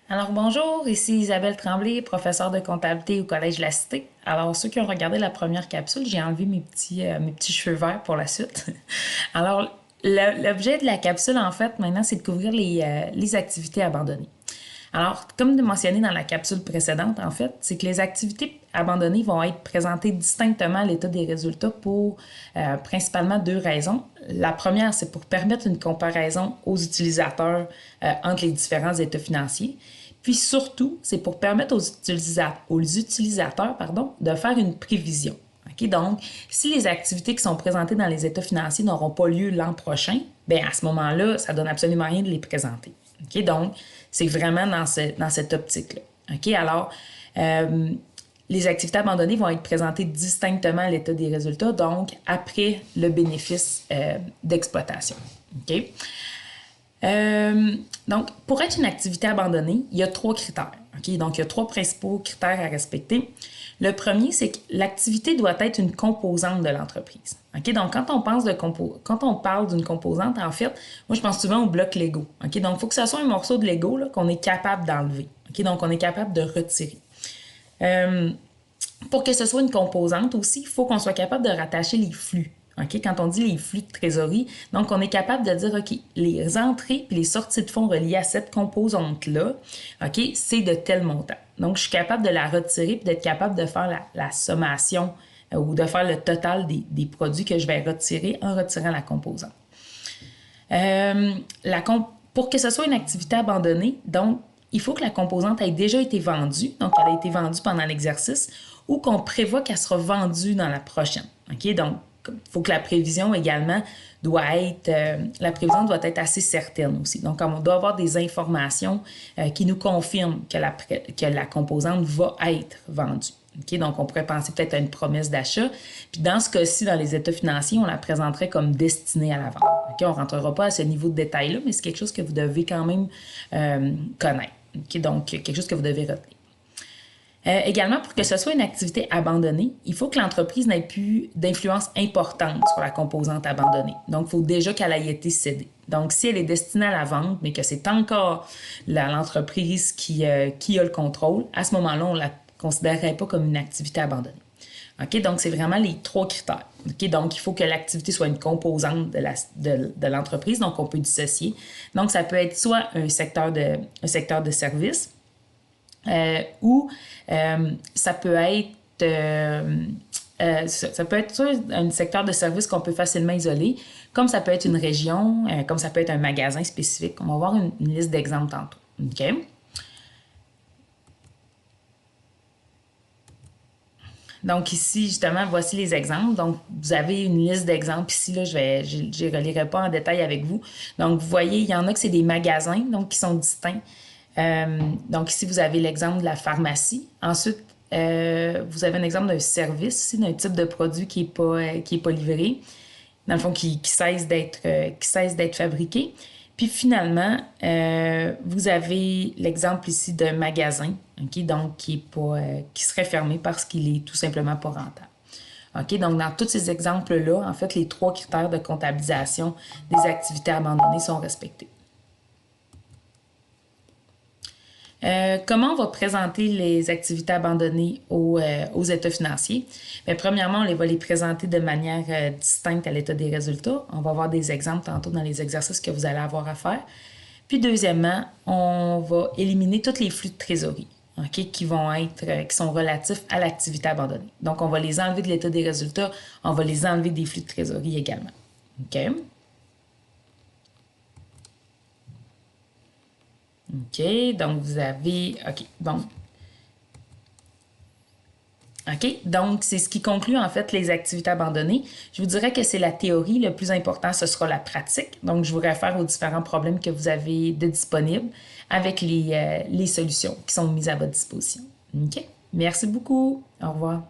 Alors bonjour, ici Isabelle Tremblay, professeure de comptabilité au Collège de la Cité. Alors ceux qui ont regardé la première capsule, j'ai enlevé mes petits cheveux verts pour la suite. Alors l'objet de la capsule en fait maintenant c'est de couvrir les activités abandonnées. Alors, comme mentionné dans la capsule précédente, en fait, c'est que les activités abandonnées vont être présentées distinctement à l'état des résultats pour principalement deux raisons. La première, c'est pour permettre une comparaison aux utilisateurs entre les différents états financiers. Puis surtout, c'est pour permettre aux utilisateurs de faire une prévision. Okay? Donc, si les activités qui sont présentées dans les états financiers n'auront pas lieu l'an prochain, bien à ce moment-là, ça donne absolument rien de les présenter. Okay? Donc, c'est vraiment dans cette optique-là. OK? Alors, les activités abandonnées vont être présentées distinctement à l'état des résultats, donc après le bénéfice d'exploitation. OK? Donc, pour être une activité abandonnée, il y a trois critères. Okay? Donc, il y a trois principaux critères à respecter. Le premier, c'est que l'activité doit être une composante de l'entreprise. Okay? Donc, quand on parle d'une composante, en fait, moi, je pense souvent au bloc Lego. Okay? Donc, il faut que ce soit un morceau de Lego là, qu'on est capable d'enlever. Okay? Donc, on est capable de retirer. Pour que ce soit une composante aussi, il faut qu'on soit capable de rattacher les flux. Okay? Quand on dit les flux de trésorerie, donc on est capable de dire, OK, les entrées et les sorties de fonds reliées à cette composante-là, OK, c'est de tel montant. Donc, je suis capable de la retirer et d'être capable de faire la sommation ou de faire le total des produits que je vais retirer en retirant la composante. Pour que ce soit une activité abandonnée, donc, il faut que la composante ait déjà été vendue, donc elle a été vendue pendant l'exercice, ou qu'on prévoit qu'elle sera vendue dans la prochaine. OK? Donc, il faut que la prévision également la prévision doit être assez certaine aussi. Donc, on doit avoir des informations qui nous confirment que la composante va être vendue. Okay? Donc, on pourrait penser peut-être à une promesse d'achat. Puis dans ce cas-ci, dans les états financiers, on la présenterait comme destinée à la vente. Okay? On ne rentrera pas à ce niveau de détail-là, mais c'est quelque chose que vous devez quand même connaître. Okay? Donc, quelque chose que vous devez retenir. Également, pour que ce soit une activité abandonnée, il faut que l'entreprise n'ait plus d'influence importante sur la composante abandonnée. Donc, il faut déjà qu'elle ait été cédée. Donc, si elle est destinée à la vente, mais que c'est encore l'entreprise qui a le contrôle, à ce moment-là, on ne la considérerait pas comme une activité abandonnée. OK? Donc, c'est vraiment les trois critères. OK? Donc, il faut que l'activité soit une composante de l'entreprise, donc on peut dissocier. Donc, ça peut être soit un secteur de service, ou ça peut être soit un secteur de service qu'on peut facilement isoler, comme ça peut être une région, comme ça peut être un magasin spécifique. On va voir une liste d'exemples tantôt. OK? Donc ici, justement, voici les exemples. Donc, vous avez une liste d'exemples ici. Là, je ne relirai pas en détail avec vous. Donc, vous voyez, il y en a que c'est des magasins donc, qui sont distincts. Donc ici, vous avez l'exemple de la pharmacie. Ensuite, vous avez un exemple d'un service, ici, d'un type de produit qui est pas livré, dans le fond, qui cesse d'être fabriqué. Puis finalement, vous avez l'exemple ici d'un magasin, okay, donc qui serait fermé parce qu'il est tout simplement pas rentable. OK? Donc, dans tous ces exemples-là, en fait, les trois critères de comptabilisation des activités abandonnées sont respectés. Comment on va présenter les activités abandonnées aux états financiers? Bien, premièrement, on va les présenter de manière distincte à l'état des résultats. On va avoir des exemples tantôt dans les exercices que vous allez avoir à faire. Puis deuxièmement, on va éliminer tous les flux de trésorerie, okay, qui sont relatifs à l'activité abandonnée. Donc, on va les enlever de l'état des résultats. On va les enlever des flux de trésorerie également. OK? OK, donc vous avez... OK, bon. OK, donc c'est ce qui conclut en fait les activités abandonnées. Je vous dirais que c'est la théorie, le plus important, ce sera la pratique. Donc, je vous réfère aux différents problèmes que vous avez de disponibles avec les solutions qui sont mises à votre disposition. OK, merci beaucoup. Au revoir.